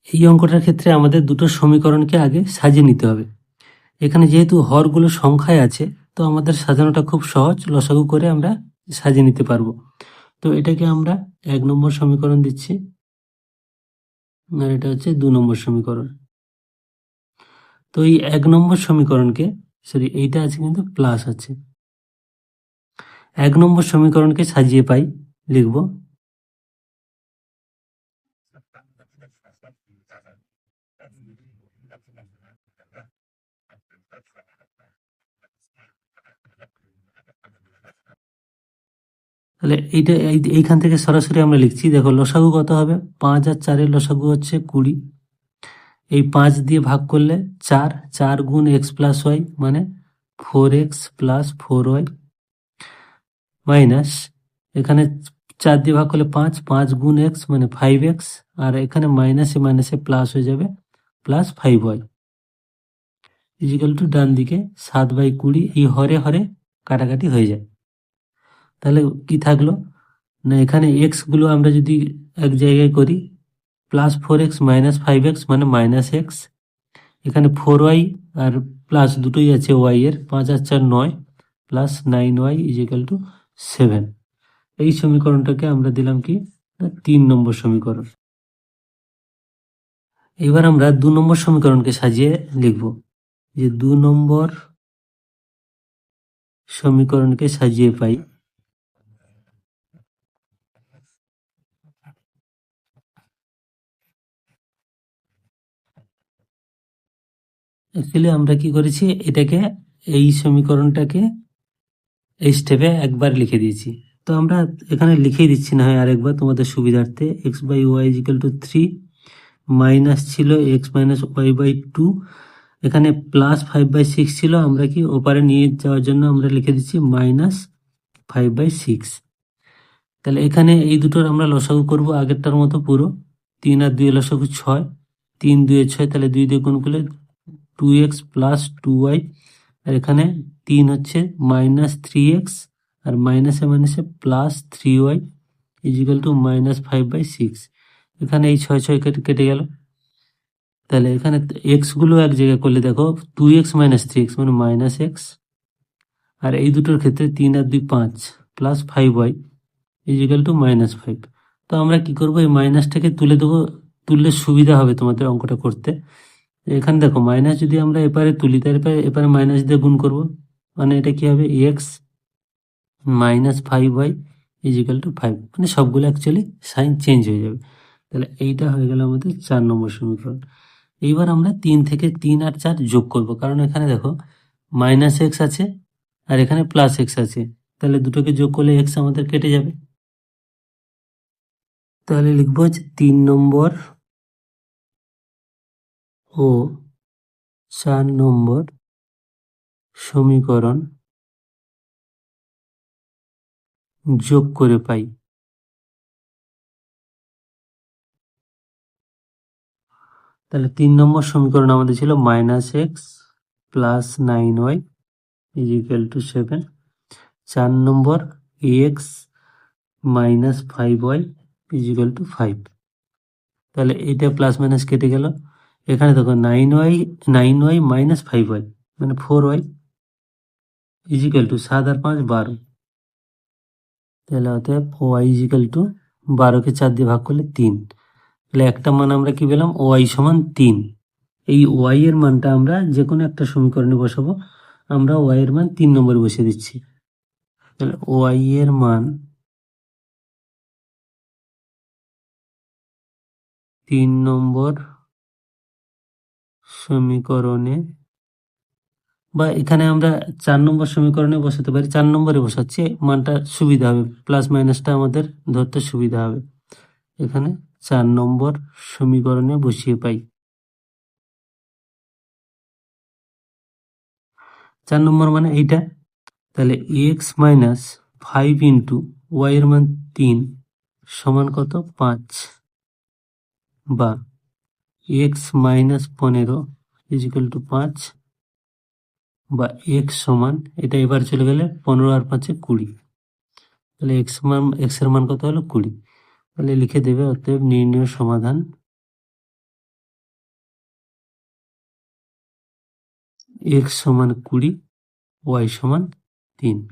এই অঙ্কটার ক্ষেত্রে আমাদের দুটো সমীকরণকে আগে সাজিয়ে নিতে হবে। এখানে যেহেতু হরগুলো সংখ্যায় আছে, তো আমাদের সাজানোটা খুব সহজ, লসাগু করে আমরা সাজিয়ে নিতে পারবো। তো এটাকে আমরা 1 নম্বর সমীকরণ দিচ্ছি, আর এটা হচ্ছে 2 নম্বর সমীকরণ। তো এই 1 নম্বর সমীকরণকে, সরি এইটা আছে কিন্তু প্লাস আছে, 1 নম্বর সমীকরণকে সাজিয়ে পাই লিখব তাহলে এইখান থেকে সরাসরি আমরা লিখছি, দেখো লসাগু কত হবে, 5 আর 4 এর লসাগু হচ্ছে 20। এই 5 দিয়ে ভাগ করলে 4, 4 গুণ এক্স প্লাস ওয়াই মানে 4x প্লাস 4y, মাইনাস এখানে 4 দিয়ে ভাগ করলে 5, 5 গুণ এক্স মানে 5x, আর এখানে মাইনাসে মাইনাসে প্লাস হয়ে যাবে, প্লাস 5y ইজিক্যাল টু ডান দিকে 7/20। এই হরে হরে কাটাকাটি হয়ে যায়। তাহলে কি থাকলো না, এখানে এক্স গুলো আমরা যদি এক জায়গায় করি, প্লাস 4x মাইনাস 5x মানে মাইনাস এক্স, এখানে 4y আর প্লাস দুটোই আছে ওয়াই এর, 5 আর 4 9 প্লাস 9y ইজিক্যাল টু 7। এই সমীকরণটাকে আমরা দিলাম কি, 3 নম্বর সমীকরণ। এবার আমরা 2 নম্বর সমীকরণকে সাজিয়ে লিখব, যে 2 নম্বর সমীকরণকে সাজিয়ে পাই অ্যাকচুয়ালি আমরা কি করেছি, এটাকে এই সমীকরণটাকে এই স্টেপে একবার লিখে দিয়েছি। তো আমরা এখানে লিখেই দিচ্ছি না হয় আরেকবার তোমাদের সুবিধার্থে, x/y ইজিক্যাল টু 3 মাইনাস ছিল x মাইনাস y/2, এখানে প্লাস 5/6 ছিল, আমরা কি ওপারে নিয়ে যাওয়ার জন্য আমরা লিখে দিচ্ছি মাইনাস 5/6। তাহলে এখানে এই দুটোর আমরা লসাগু করব আগেরটার মতো পুরো, 3 আর 2 লসাগু 6, 3 2 6, তাহলে 2 দিয়ে গুণ করলে 2x প্লাস 2y, আর এখানে 3 হচ্ছে মাইনাস 3x, আর মাইনাসে মাইনাসে plus 3y is equal to minus 5/6। এখানে এই 6 6 কেটে গেল। তাহলে এখানে এক্স গুলো এক জায়গায় করলে দেখো 2x মাইনাস 3x মানে মাইনাস এক্স, আর এই দুটোর ক্ষেত্রে 3 আর 2 5 plus 5y equal to minus 5। তো আমরা কি করব, এই মাইনাসটাকে তুলে দেবো, তুললে সুবিধা হবে তোমাদের অঙ্কটা করতে। এখানে দেখো মাইনাস যদি আমরা এপারে তুলি, তাহলে এপারে মাইনাস দিয়ে গুণ করব, মানে এটা কি হবে, x minus 5y equal to 5, মানে সবগুলো অ্যাকচুয়ালি সাইন চেঞ্জ হয়ে যাবে। তাহলে এইটা হয়ে গেল আমাদের 4 নম্বর সমীকরণ। এইবার আমরা 3 থেকে 3 আর 4 যোগ করব, কারণ এখানে দেখো মাইনাস এক্স আছে আর এখানে প্লাস এক্স আছে, তাহলে দুটোকে যোগ করলে এক্স আমাদের কেটে যাবে। তাহলে লিখবো যে 3 নম্বর ও 4 নম্বর সমীকরণ যোগ করে পাই। তাহলে 3 নম্বর সমীকরণ আমাদের ছিল minus x plus 9y equal to 7, 4 নম্বর x minus 5y equal to 5। তাহলে এটা প্লাস মাইনাস কেটে গেল, এখানে দেখো 9y মাইনাস 5y মানে 4y ইজিক্যাল টু 7 আর 5 12। তাহলে অতএব ওয়াই ইজিক্যাল টু 12কে 4 দিয়ে ভাগ করলে 3। তাহলে একটা মান আমরা কি পেলাম, ওয়াই সমান 3। এই ওয়াই এর মানটা আমরা যে কোনো একটা সমীকরণে বসাবো, আমরা ওয়াই এর মান 3 নম্বরে বসিয়ে দিচ্ছি। তাহলে ওয়াই এর মান 3 নম্বর সমীকরণে, বা এখানে আমরা 4 নম্বর সমীকরণে বসাতে পারি, 4 নম্বরে বসাচ্ছি, মানটা সুবিধা হবে, প্লাস মাইনাসটা আমাদের ধরতে সুবিধা হবে। এখানে 4 নম্বর সমীকরণে বসিয়ে পাই। 4 নম্বর মানে এইটা, তাহলে এক্স মাইনাস 5 ইন্টু ওয়াই এর মান 3 সমান কত, 5, বা এক্স মাইনাস 15 ইজিক্যাল টু 5, বা এক্স সমান, এটা এবার চলে গেলে 15 আর 5 20। তাহলে এক্স এর মান কত হলো 20। তাহলে লিখে দেবে, অতএব নির্ণয় সমাধান x সমান 20, y সমান 3।